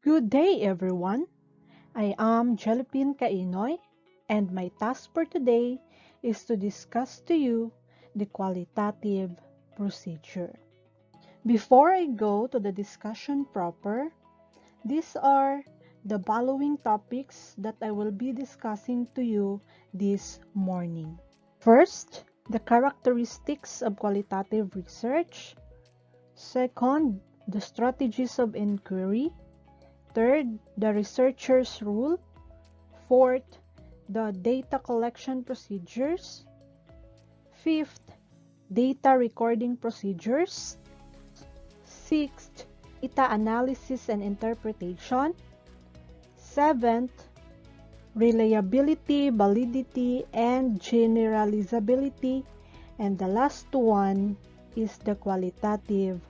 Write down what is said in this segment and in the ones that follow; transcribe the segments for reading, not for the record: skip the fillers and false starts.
Good day, everyone. I am Jelipin Kainoy, and my task for today is to discuss to you the qualitative procedure. Before I go to the discussion proper, these are the following topics that I will be discussing to you this morning. First, the characteristics of qualitative research. Second, the strategies of inquiry. Third, the researcher's rule. Fourth, the data collection procedures. Fifth, data recording procedures. Sixth, data analysis and interpretation. Seventh, reliability, validity, and generalizability. And the last one is the qualitative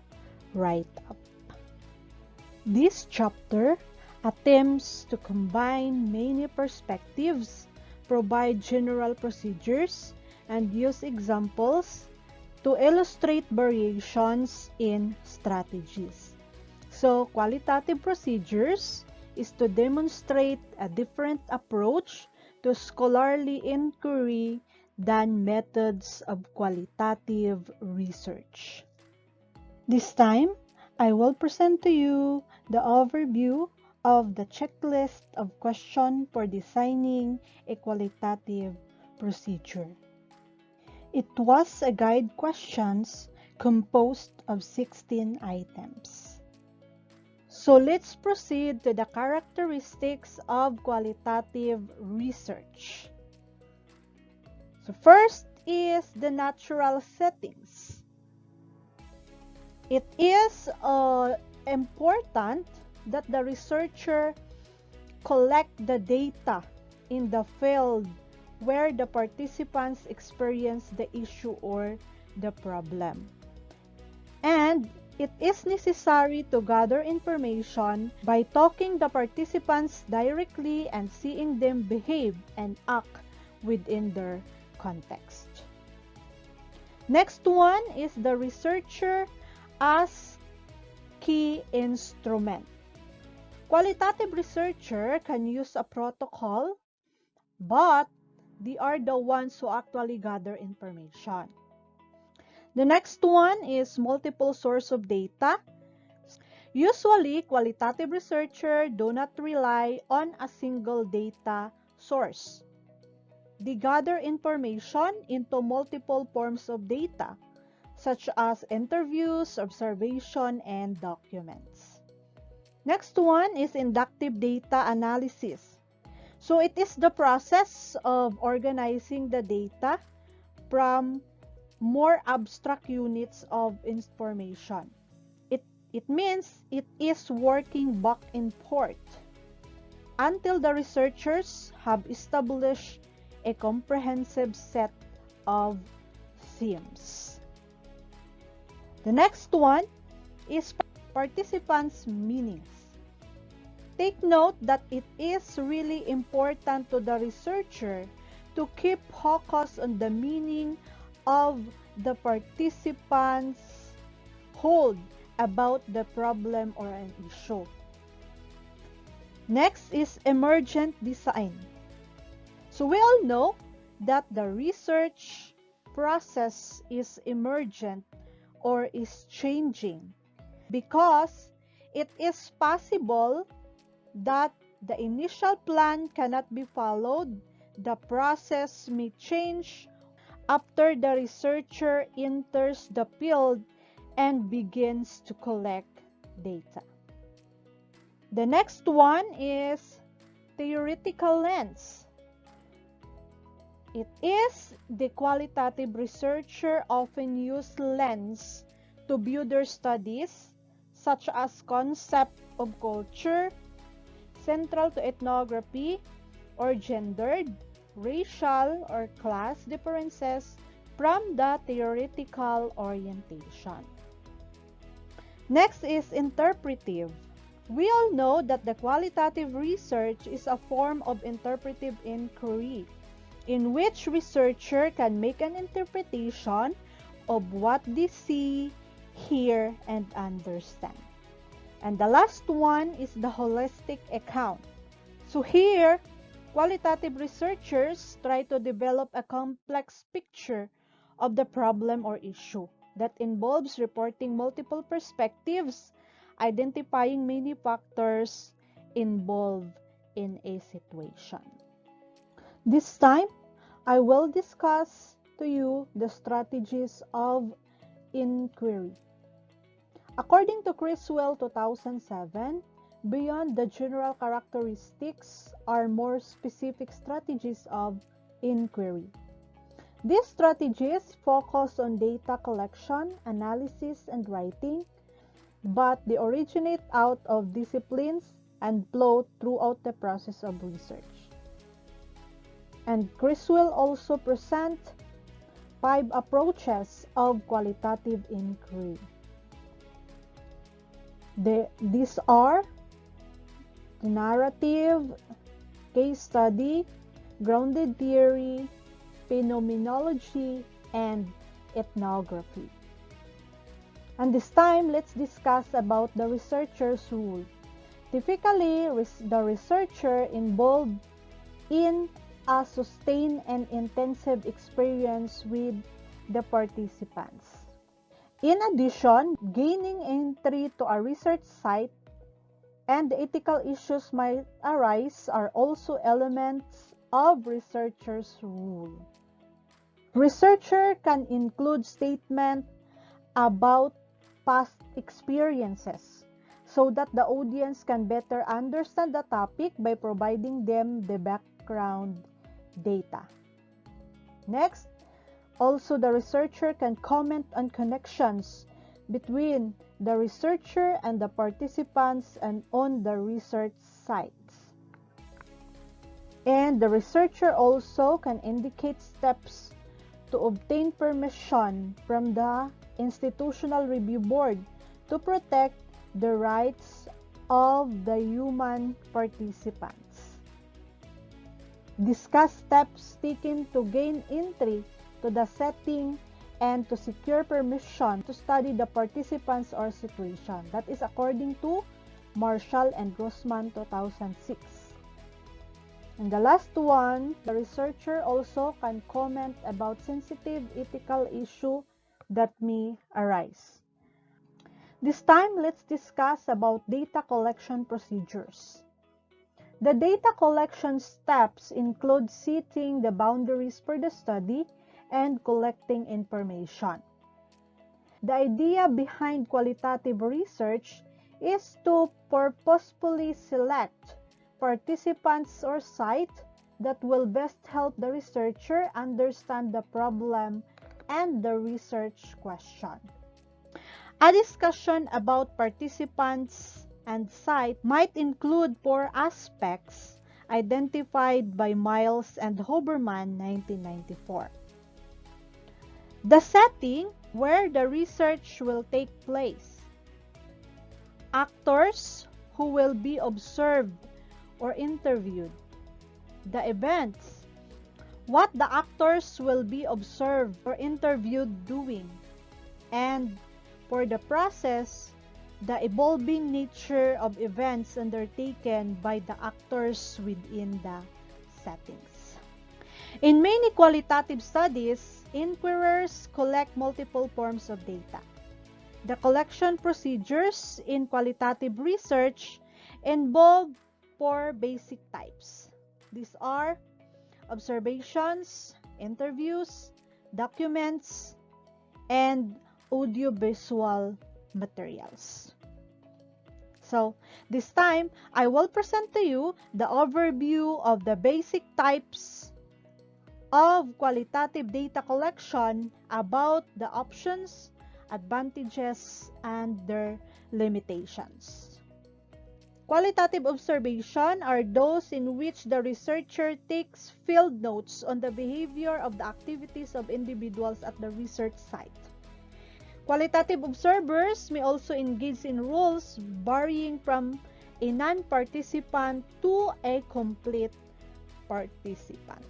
write-up. This chapter attempts to combine many perspectives, provide general procedures, and use examples to illustrate variations in strategies. So, qualitative procedures is to demonstrate a different approach to scholarly inquiry than methods of qualitative research. This time, I will present to you the overview of the checklist of questions for designing a qualitative procedure. It was a guide questions composed of 16 items. So let's proceed to the characteristics of qualitative research. So first is the natural settings. It is important that the researcher collect the data in the field where the participants experience the issue or the problem. And it is necessary to gather information by talking the participants directly and seeing them behave and act within their context. Next one is the researcher as key instrument. Qualitative researcher can use a protocol, but they are the ones who actually gather information. The next one is multiple source of data. Usually, qualitative researchers do not rely on a single data source. They gather information into multiple forms of data, such as interviews, observation, and documents. Next one is inductive data analysis. So it is the process of organizing the data from more abstract units of information. It means it is working back and forth until the researchers have established a comprehensive set of themes. The next one is participants' meanings. Take note that it is really important to the researcher to keep focus on the meaning of the participants hold about the problem or an issue. Next is emergent design. So we all know that the research process is emergent or is changing because it is possible that the initial plan cannot be followed. The process may change after the researcher enters the field and begins to collect data. The next one is theoretical lens. It is the qualitative researcher often use lens to view their studies, such as concept of culture, central to ethnography, or gendered, racial, or class differences from the theoretical orientation. Next is interpretive. We all know that the qualitative research is a form of interpretive inquiry in which researcher can make an interpretation of what they see, hear, and understand. And the last one is the holistic account. So here, qualitative researchers try to develop a complex picture of the problem or issue that involves reporting multiple perspectives, identifying many factors involved in a situation. This time, I will discuss to you the strategies of inquiry. According to Criswell 2007, beyond the general characteristics are more specific strategies of inquiry. These strategies focus on data collection, analysis, and writing, but they originate out of disciplines and flow throughout the process of research. And Criswell also presents 5 approaches of qualitative inquiry. These are the narrative, case study, grounded theory, phenomenology, and ethnography. And this time, let's discuss about the researcher's role. Typically, the researcher involved in a sustained and intensive experience with the participants. In addition, gaining entry to a research site and the ethical issues might arise are also elements of researcher's role. Researcher can include statements about past experiences so that the audience can better understand the topic by providing them the background data. Next, also the researcher can comment on connections between the researcher and the participants and on the research sites. And the researcher also can indicate steps to obtain permission from the institutional review board to protect the rights of the human participants. Discuss steps taken to gain entry to the setting and to secure permission to study the participants or situation. That is according to Marshall and Grossman 2006. And the last one, the researcher also can comment about sensitive ethical issue that may arise. This time, let's discuss about data collection procedures. The data collection steps include setting the boundaries for the study and collecting information. The idea behind qualitative research is to purposefully select participants or site that will best help the researcher understand the problem and the research question. A discussion about participants and site might include 4 aspects identified by Miles and Hoberman 1994. The setting where the research will take place, actors who will be observed or interviewed, the events, what the actors will be observed or interviewed doing, and for the process, the evolving nature of events undertaken by the actors within the settings. In many qualitative studies, inquirers collect multiple forms of data. The collection procedures in qualitative research involve 4 basic types. These are observations, interviews, documents, and audiovisual materials. So, this time, I will present to you the overview of the basic types of qualitative data collection about the options, advantages, and their limitations. Qualitative observation are those in which the researcher takes field notes on the behavior of the activities of individuals at the research site. Qualitative observers may also engage in roles varying from a non-participant to a complete participant.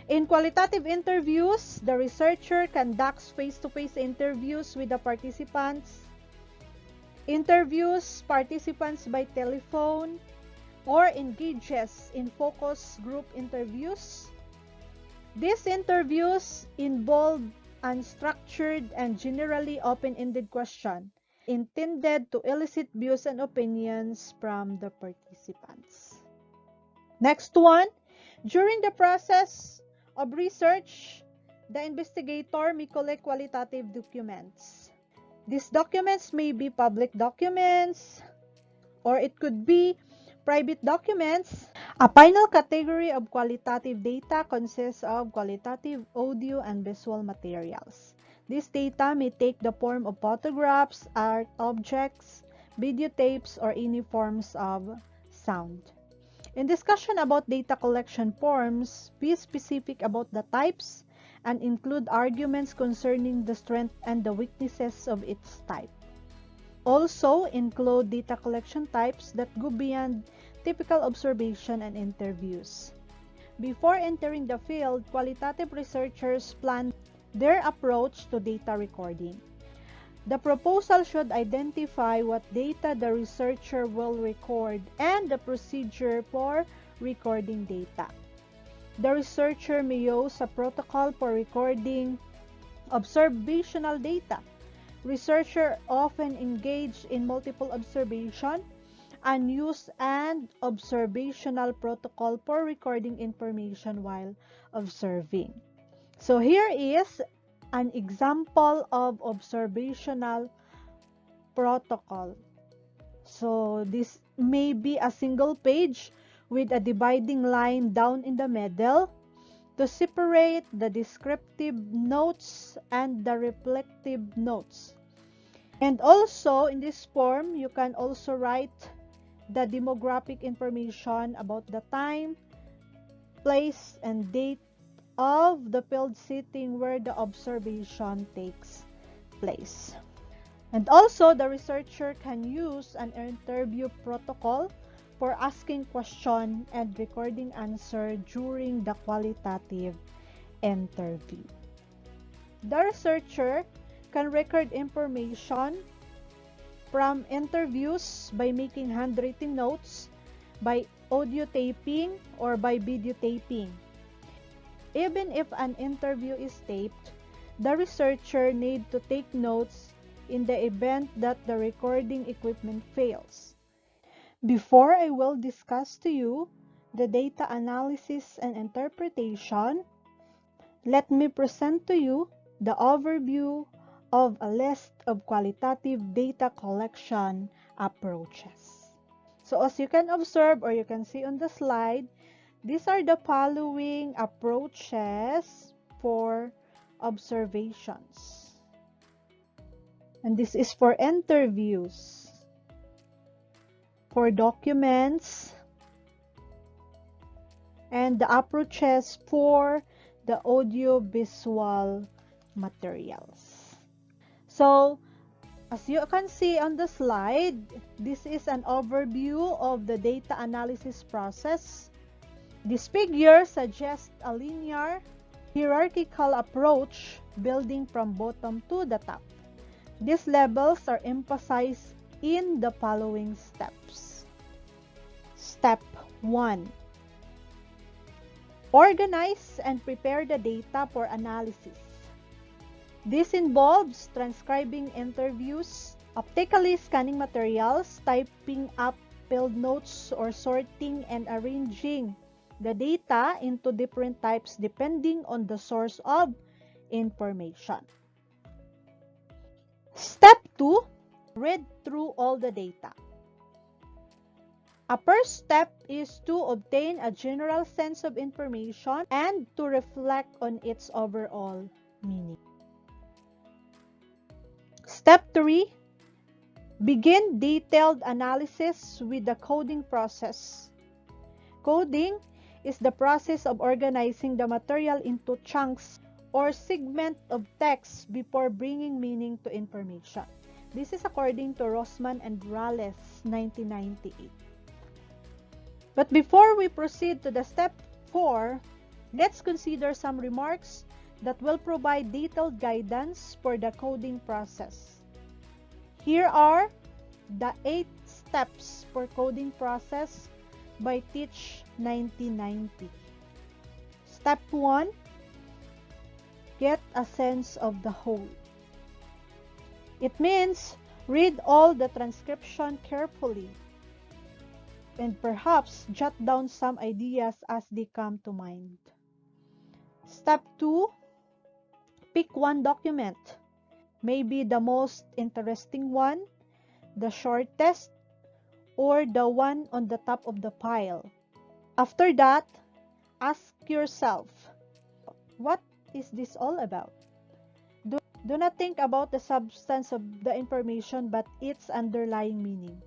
In qualitative interviews, the researcher conducts face-to-face interviews with the participants interviews participants by telephone, or engages in focus group interviews. These interviews involve unstructured and generally open-ended questions intended to elicit views and opinions from the participants. Next one, during the process of research, the investigator may collect qualitative documents. These documents may be public documents, or it could be private documents. A final category of qualitative data consists of qualitative audio and visual materials. This data may take the form of photographs, art objects, videotapes, or any forms of sound. In discussion about data collection forms, be specific about the types and include arguments concerning the strengths and the weaknesses of each type. Also, include data collection types that go beyond typical observation and interviews. Before entering the field, qualitative researchers plan their approach to data recording. The proposal should identify what data the researcher will record and the procedure for recording data. The researcher may use a protocol for recording observational data. Researchers often engage in multiple observation and use an observational protocol for recording information while observing. So here is an example of observational protocol. So this may be a single page with a dividing line down in the middle to separate the descriptive notes and the reflective notes. And also in this form, you can also write the demographic information about the time, place, and date of the field setting where the observation takes place. And also, the researcher can use an interview protocol for asking questions and recording answers during the qualitative interview. The researcher can record information from interviews by making handwritten notes, by audio taping, or by videotaping. Even if an interview is taped, the researcher needs to take notes in the event that the recording equipment fails. Before I will discuss to you the data analysis and interpretation, let me present to you the overview of a list of qualitative data collection approaches. So as you can observe or you can see on the slide, these are the following approaches for observations. And this is for interviews, for documents, and the approaches for the audio-visual materials. So, as you can see on the slide, this is an overview of the data analysis process. This figure suggests a linear, hierarchical approach building from bottom to the top. These levels are emphasized in the following steps. Step 1. Organize and prepare the data for analysis. This involves transcribing interviews, optically scanning materials, typing up field notes, or sorting and arranging the data into different types depending on the source of information. Step 2. Read through all the data. A first step is to obtain a general sense of information and to reflect on its overall meaning. Step 3. Begin detailed analysis with the coding process. Coding is the process of organizing the material into chunks or segments of text before bringing meaning to information. This is according to Rosman and Rales, 1998. But before we proceed to the step 4, let's consider some remarks that will provide detailed guidance for the coding process. Here are The 8 Steps for Coding Process by Teach 1990. Step 1. Get a sense of the whole. It means read all the transcription carefully and perhaps jot down some ideas as they come to mind. Step 2. Pick one document, maybe the most interesting one, the shortest, or the one on the top of the pile. After that, ask yourself, what is this all about? Do not think about the substance of the information but its underlying meaning.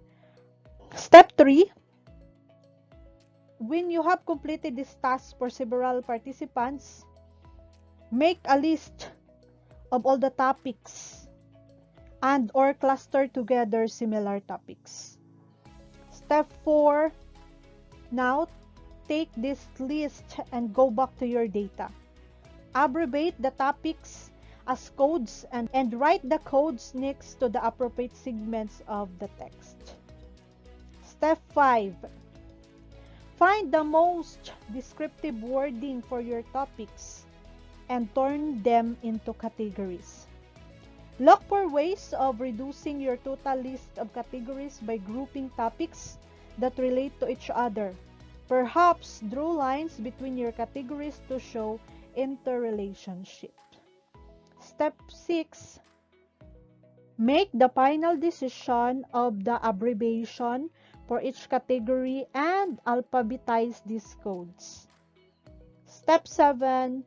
Step 3. When you have completed this task for several participants, make a list of all the topics and or cluster together similar topics. Step 4. Now, take this list and go back to your data. Abbreviate the topics as codes and write the codes next to the appropriate segments of the text. Step 5. Find the most descriptive wording for your topics and turn them into categories. Look for ways of reducing your total list of categories by grouping topics that relate to each other. Perhaps draw lines between your categories to show interrelationship. Step 6. Make the final decision of the abbreviation for each category and alphabetize these codes. Step 7.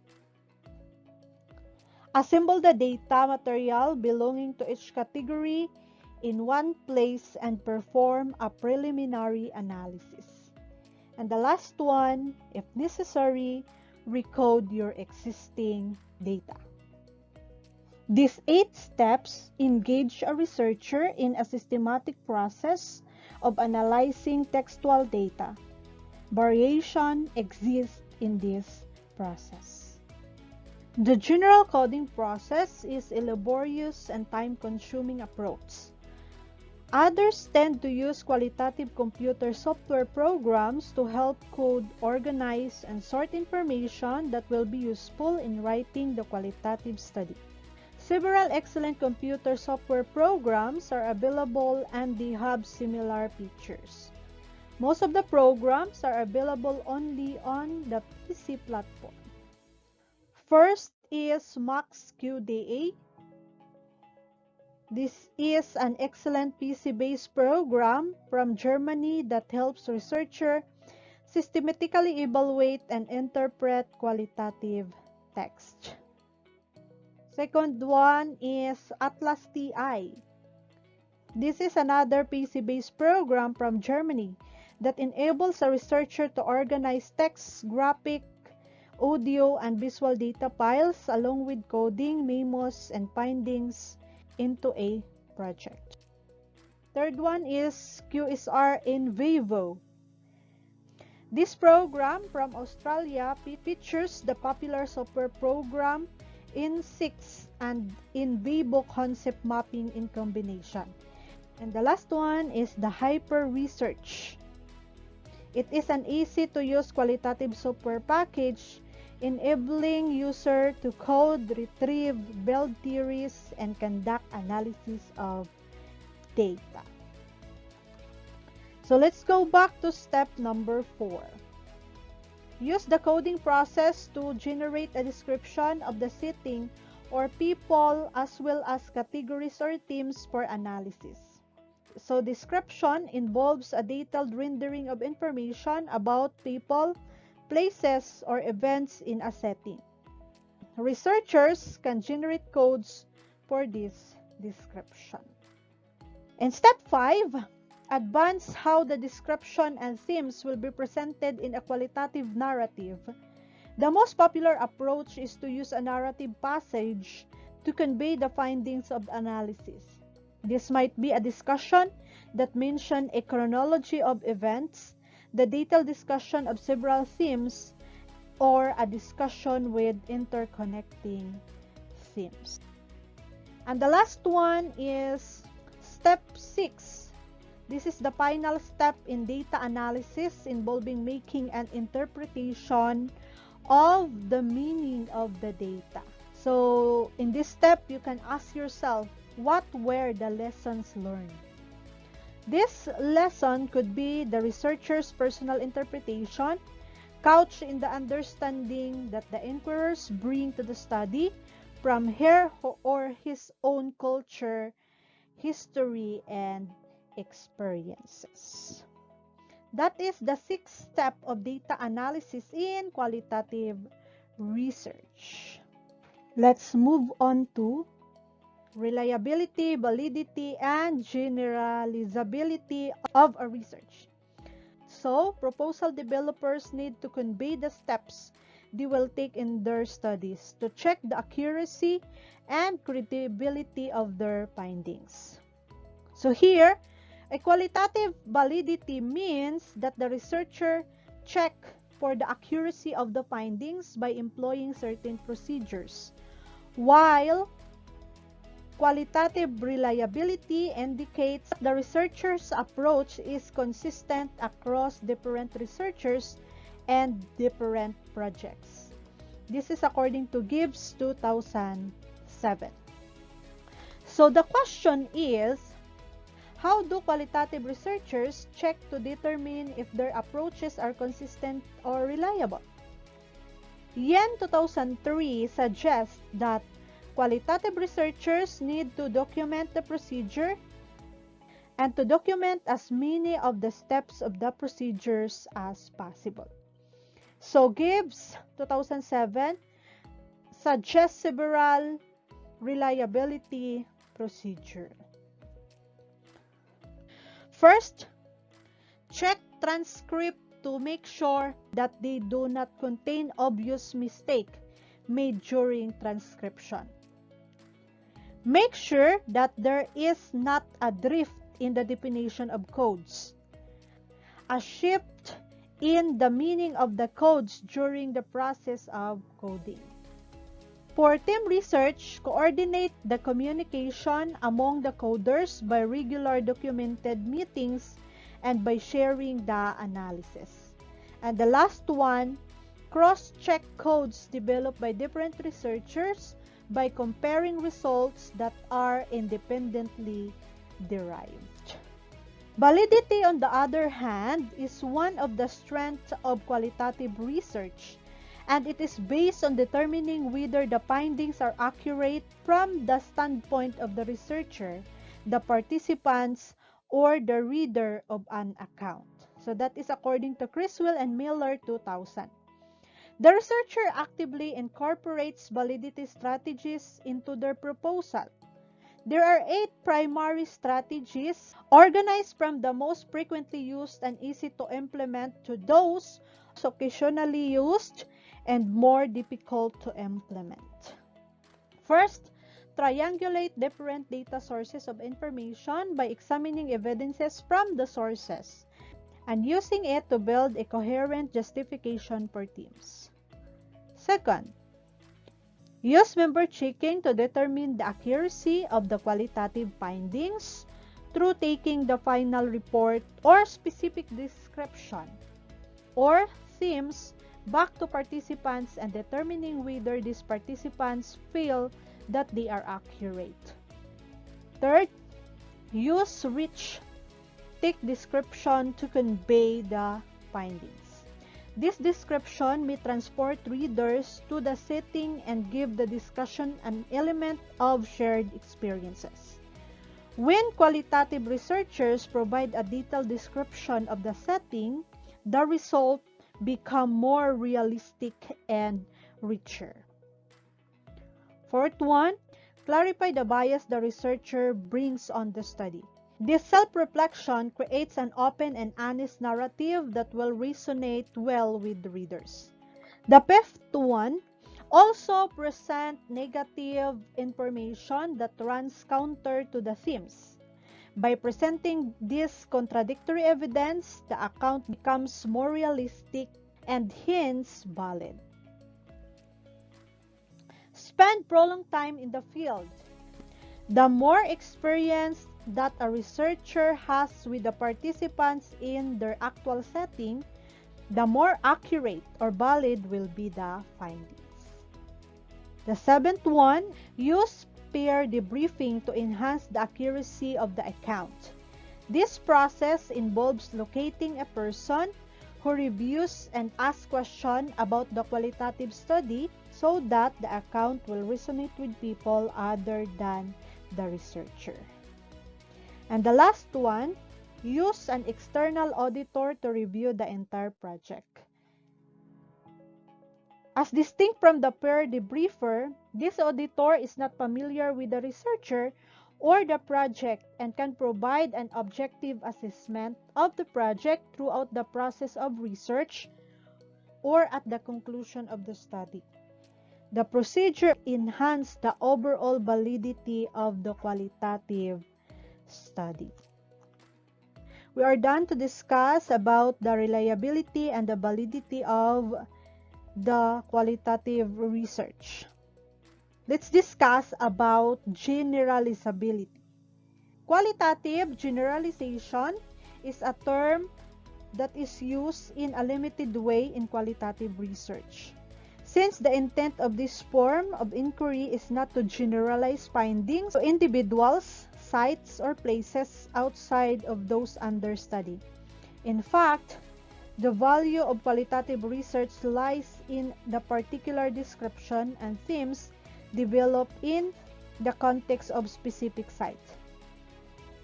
Assemble the data material belonging to each category in one place and perform a preliminary analysis. And the last one, if necessary, recode your existing data. These 8 steps engage a researcher in a systematic process of analyzing textual data. Variation exists in this process. The general coding process is a laborious and time-consuming approach. Others tend to use qualitative computer software programs to help code, organize, and sort information that will be useful in writing the qualitative study. Several excellent computer software programs are available and they have similar features. Most of the programs are available only on the PC platform. First is MaxQDA. This is an excellent PC-based program from Germany that helps researchers systematically evaluate and interpret qualitative text. Second one is Atlas TI. This is another PC-based program from Germany that enables a researcher to organize text, graphic, audio, and visual data files along with coding, memos, and findings into a project. Third one is QSR in Vivo. This program from Australia features the popular software program in6 and in Vivo concept mapping in combination. And the last one is the Hyper Research. It is an easy-to-use qualitative software package enabling user to code, retrieve, build theories, and conduct analysis of data. So let's go back to step number 4. Use the coding process to generate a description of the setting or people as well as categories or themes for analysis. So description involves a detailed rendering of information about people, places, or events in a setting. Researchers can generate codes for this description. In step 5, advance how the description and themes will be presented in a qualitative narrative. The most popular approach is to use a narrative passage to convey the findings of analysis. This might be a discussion that mentions a chronology of events, the detailed discussion of several themes, or a discussion with interconnecting themes. And the last one is step 6, This is the final step in data analysis involving making an interpretation of the meaning of the data. So in this step, you can ask yourself, what were the lessons learned? This lesson could be the researcher's personal interpretation, couched in the understanding that the inquirers bring to the study from her or his own culture, history, and experiences. That is the sixth step of data analysis in qualitative research. Let's move on to reliability, validity, and generalizability of a research. So, proposal developers need to convey the steps they will take in their studies to check the accuracy and credibility of their findings. So here, a qualitative validity means that the researcher check for the accuracy of the findings by employing certain procedures, while qualitative reliability indicates the researcher's approach is consistent across different researchers and different projects. This is according to Gibbs 2007. So the question is, how do qualitative researchers check to determine if their approaches are consistent or reliable? Yen 2003 suggests that qualitative researchers need to document the procedure and to document as many of the steps of the procedures as possible. So Gibbs 2007 suggests several reliability procedures. First, check transcript to make sure that they do not contain obvious mistake made during transcription. Make sure that there is not a drift in the definition of codes, a shift in the meaning of the codes during the process of coding. For team research, coordinate the communication among the coders by regular documented meetings and by sharing the analysis. And the last one, cross-check codes developed by different researchers by comparing results that are independently derived. Validity, on the other hand, is one of the strengths of qualitative research, and it is based on determining whether the findings are accurate from the standpoint of the researcher, the participants, or the reader of an account. So that is according to Criswell and Miller 2000. The researcher actively incorporates validity strategies into their proposal. There are 8 primary strategies organized from the most frequently used and easy to implement to those occasionally used and more difficult to implement. First, triangulate different data sources of information by examining evidences from the sources and using it to build a coherent justification for teams. Second, use member checking to determine the accuracy of the qualitative findings through taking the final report or specific description or themes back to participants and determining whether these participants feel that they are accurate. Third, use rich, thick description to convey the findings. This description may transport readers to the setting and give the discussion an element of shared experiences. When qualitative researchers provide a detailed description of the setting, the results become more realistic and richer. Fourth one, clarify the bias the researcher brings on the study. This self-reflection creates an open and honest narrative that will resonate well with the readers. The fifth one, also present negative information that runs counter to the themes. By presenting this contradictory evidence, the account becomes more realistic and hence valid. Spend prolonged time in the field. The more experienced that a researcher has with the participants in their actual setting, the more accurate or valid will be the findings. The seventh one, use peer debriefing to enhance the accuracy of the account. This process involves locating a person who reviews and asks questions about the qualitative study so that the account will resonate with people other than the researcher. And the last one, use an external auditor to review the entire project. As distinct from the peer debriefer, this auditor is not familiar with the researcher or the project and can provide an objective assessment of the project throughout the process of research or at the conclusion of the study. The procedure enhances the overall validity of the qualitative study. We are done to discuss about the reliability and the validity of the qualitative research. Let's discuss about generalizability. Qualitative generalization is a term that is used in a limited way in qualitative research. Since the intent of this form of inquiry is not to generalize findings to individuals, sites, or places outside of those under study. In fact, the value of qualitative research lies in the particular description and themes developed in the context of specific sites.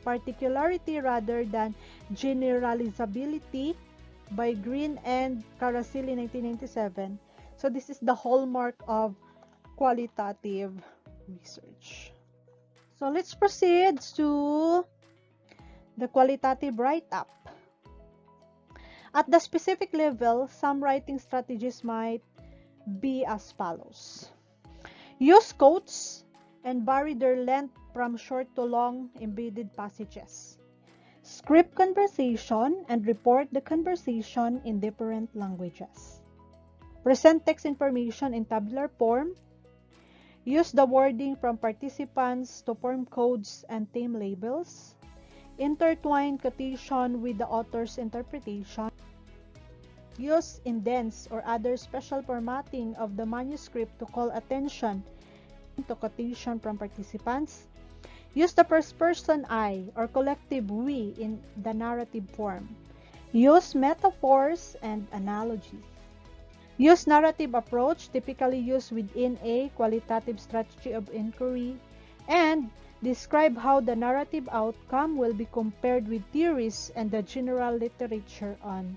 Particularity rather than generalizability by Green and Carasili 1997. So this is the hallmark of qualitative research. So let's proceed to the qualitative write-up. At the specific level, some writing strategies might be as follows. Use quotes and vary their length from short to long embedded passages. Script conversation and report the conversation in different languages. Present text information in tabular form. Use the wording from participants to form codes and theme labels. Intertwine quotation with the author's interpretation. Use indents or other special formatting of the manuscript to call attention to quotation from participants. Use the first-person I or collective we in the narrative form. Use metaphors and analogies. Use narrative approach typically used within a qualitative strategy of inquiry, and describe how the narrative outcome will be compared with theories and the general literature on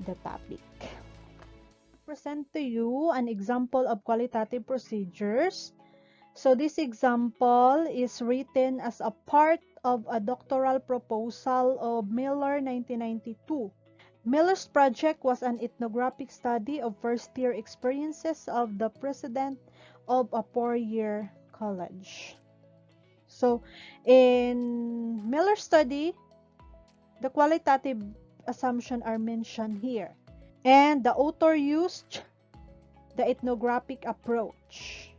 the topic. I present to you an example of qualitative procedures. So this example is written as a part of a doctoral proposal of Miller 1992. Miller's project was an ethnographic study of first-year experiences of the president of a four-year college. So, in Miller's study, the qualitative assumptions are mentioned here. And the author used the ethnographic approach.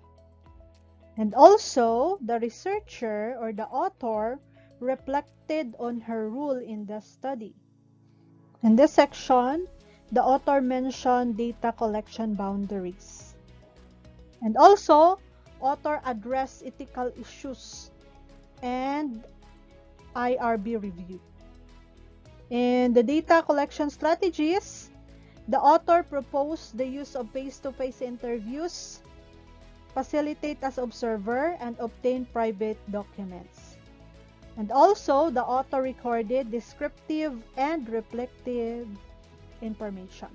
And also, the researcher or the author reflected on her role in the study. In this section, the author mentioned data collection boundaries. And also, author addressed ethical issues and IRB review. In the data collection strategies, the author proposed the use of face-to-face interviews, facilitate as observer, and obtain private documents. And also, the author recorded descriptive and reflective information.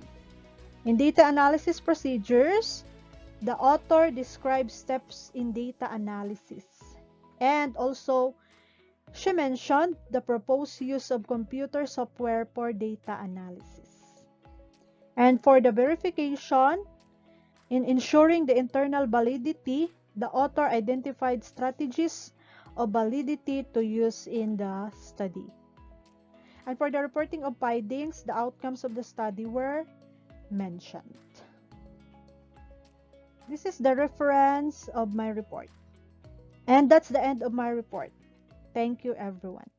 In data analysis procedures, the author describes steps in data analysis. And also, she mentioned the proposed use of computer software for data analysis. And for the verification, in ensuring the internal validity, the author identified strategies of validity to use in the study. And for the reporting of findings, the outcomes of the study were mentioned. This is the reference of my report. And that's the end of my report. Thank you, everyone.